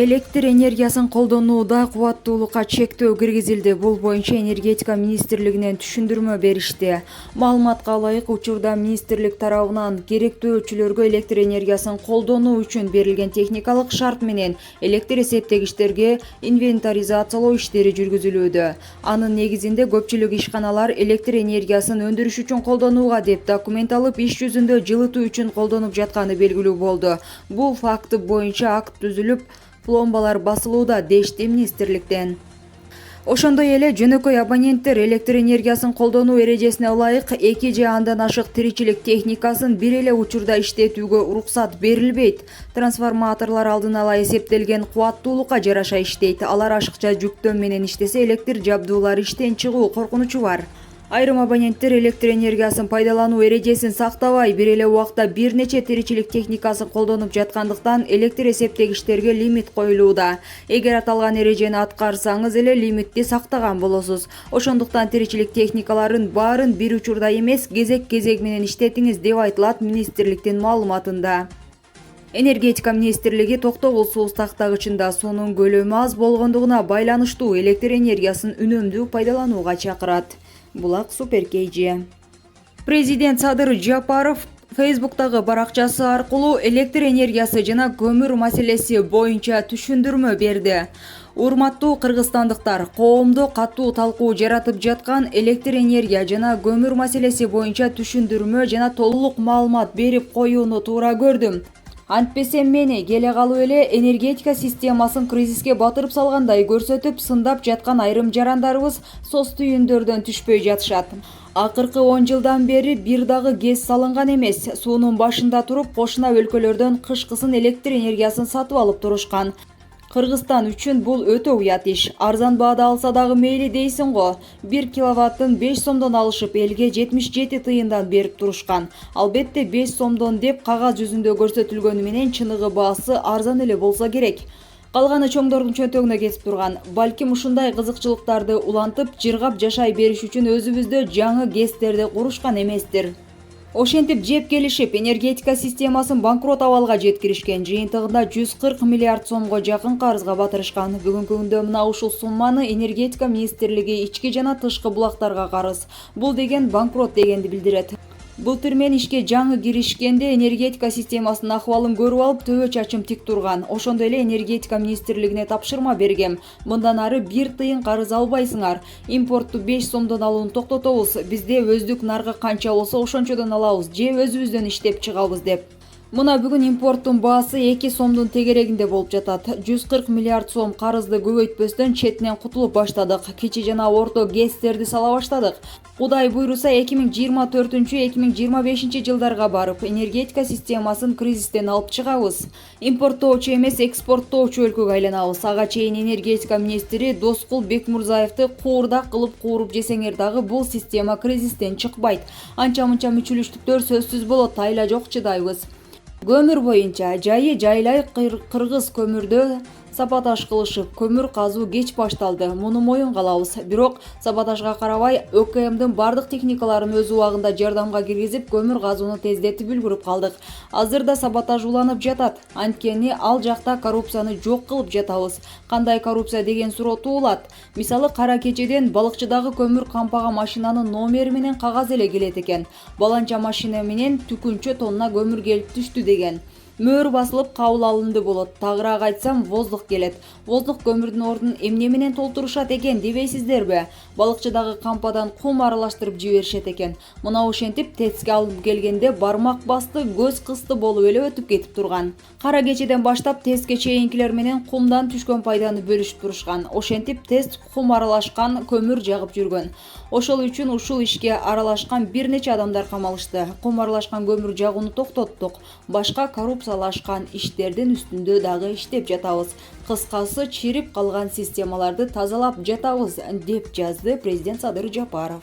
электр энергиясын колдонууда кубаттуулукка чектөө киргизилди. Бул боюнча энергетика министрлигинен түшүндүрмө беришти. Маалыматка ылайык, учурда министрлик тарабынан керектүү ölçülөргө электр энергиясын колдонуу үчүн берилген техникалык шарт менен электр эсептегичтерге инвентаризациялоо иштери жүргүзүлүүдө. Анын негизинде көпчүлүк ишканалар электр энергиясын өндүрүш үчүн колдонууга деп документ алып, иш жүзүндө жылытуу үчүн колдонуп жатканы белгилүү болду. Бул факт боюнча акт түзүлүп, пломбалар басылууда, дешти министрликтен. Ошондой эле жөнөкөй абоненттер электр энергиясын колдонуу эрежесине ылайык 2 же андан ашык тиричилик техникасын бир эле учурда иштетүүгө уруксат берилбейт. Трансформаторлор алдын ала эсептелген кубаттуулукка жараша иштейт. Алар ашыкча жүктөм менен иштесе, электр жабдуулар иштен чыгуу коркунучу бар. Айрым абоненттер электр энергиясын пайдалануу эрежесин сактабай, бир эле убакта бир нече тиричилик техникасын колдонуп жаткандыктан электр эсептегичтерге лимит коюлууда. Эгер аталган эрежени аткарсаңыз эле лимитти сактаган болосуз. Ошондуктан тиричилик техникаларын баарын бир учурда эмес, кезек менен иштетиңиз деп айтылат министрликтин маалыматында. Энергетика министрлиги токтогул сууз тактагычында суунун көлөмү аз болгондугуна байланыштуу электр энергиясын үнөмдүү пайдаланууга чакырат. Булак Супер KG. Президент Садыр Жапаров Facebook'тагы баракчасы аркылуу электр энергиясы жана көмүр маселеси боюнча түшүндүрмө берди. Урматтуу кыргызстандыктар, коомдо катуу талкуу жаратып жаткан электр энергия жана көмүр маселеси боюнча түшүндүрмө жана толук маалымат берип коюуну туура көрдүм. Антпесе мени келе калуу эле энергетика системасын кризиске батырып салгандай көрсөтүп, сындап жаткан айрым жарандарыбыз соц түйүндөрдөн түшпөй жатышат. Акыркы 10 жылдан бери бир дагы ГЭС салынган эмес. Суунун башында туруп, кошуна өлкөлөрдөн кышкысын электр энергиясын сатып алып турушкан. Кыргызстан үчүн бул өтө уят иш. Арзан баада алса дагы мейли дейсиң го. 1 киловаттын 5 сомдон алышып, элге 77 тыйындан берип турушкан. Албетте 5 сомдон деп кагаз жүзүндө көрсөтүлгөнү менен чыныгы баасы арзан эле болсо керек. Калганы чоңдордун чөнтөгүнө кетип турган. Балким ушундай кызыкчылыктарды улантып, жыргап жашай бериш үчүн өзүбүздө жаңы ГЭСтерди курушкан эместир. Ошентип жеп келишип, энергетика системасын банкрот абалга жеткиришкен. Жыйынтыгында 140 миллиард сомго жакын карызга батырышкан. Бүгүнкү күндө мына ушул сумманы энергетика министрлиги ички жана тышкы булактарга карыз. Бул деген банкрот дегенди билдирет. Былтыр мен ишке жаңы киришкенде энергетика системасынын акыбалын көрүп алып, төбө чачым тик турган. Ошондой эле энергетика министрлигине тапшырма бергем. Мындан ары 1 тыйын карыз албайсыңар. Импортту 5 сомдон алууну токтотобуз. Бизде өздүк наркы канча болсо ошончодон алабыз же өзүбүздөн иштеп чыгабыз деп. Мына бүгүн импорттун баасы 2 сомдун тегерегинде болуп жатат. 140 миллиард сом карызды көбөйтпөстөн четинен кутулуп баштадык. Кичи жана орто ГЭСтерди сала баштадык. Кудай буйруса 2024-2025 жылдарга барып, энергетика системасын кризистен алып чыгабыз. Импорттоочу эмес, экспорттоочу өлкөгө айланабыз. Ага чейин энергетика министри Доскул Бекмурзаевди куурдак кылып кууруп жесеңер дагы бул система кризистен чыкпайт. Анча-мынча мүчүлүштүктөр сөзсүз болот, айла жок чыдайбыз. Көмүр боюнча жайлай кыргыз көмүрдө саботаж кылышып, көмүр казуу кеч башталды. Муну моюнга алабыз. Бирок саботажга карабай, ÖKMдин бардык техникаларын өз убагында жардамга киргизип, көмүр казууну тездетип үлгүрүп калдык. Азырда саботаж уланып жатат. Анткени ал жакта коррупцияны жок кылып жатабыз. Кандай коррупция деген суроо туулат. Мисалы, кара кечеден балыкчыдагы көмүр кампага машинанын номери менен кагаз эле келет экен. Баланча машина менен түкүнчө тонна көмүр келип түштү деген. Мөр басылып кабыл алынды болот. Тагыраак айтсам, воздух келет. Воздух көмүрдүн ордун эмне менен толтурушат экен дебейсиздерби? Балыкчыдагы кампадан кум аралаштырып жиберишет экен. Мына ошентип тестке алып келгенде бармак басты, көз кысты болуп эле өтүп кетип турган. Кара кечеден баштап тестке чейинкилер менен кумдан түшкөн пайданы бөлүшүп турушкан. Ошентип тест кум аралашкан көмүр жагып жүргөн. Ошол үчүн ушул ишке аралашкан бир нече адамдар камалышты. Кум аралашкан көмүр жагууну токтоттук. Башка коррупциялашкан иштердин үстүндө дагы иштеп жатабыз. Кыскасы, чирип калган системаларды тазалап жатабыз, деп жазды президент Садыр Жапаров.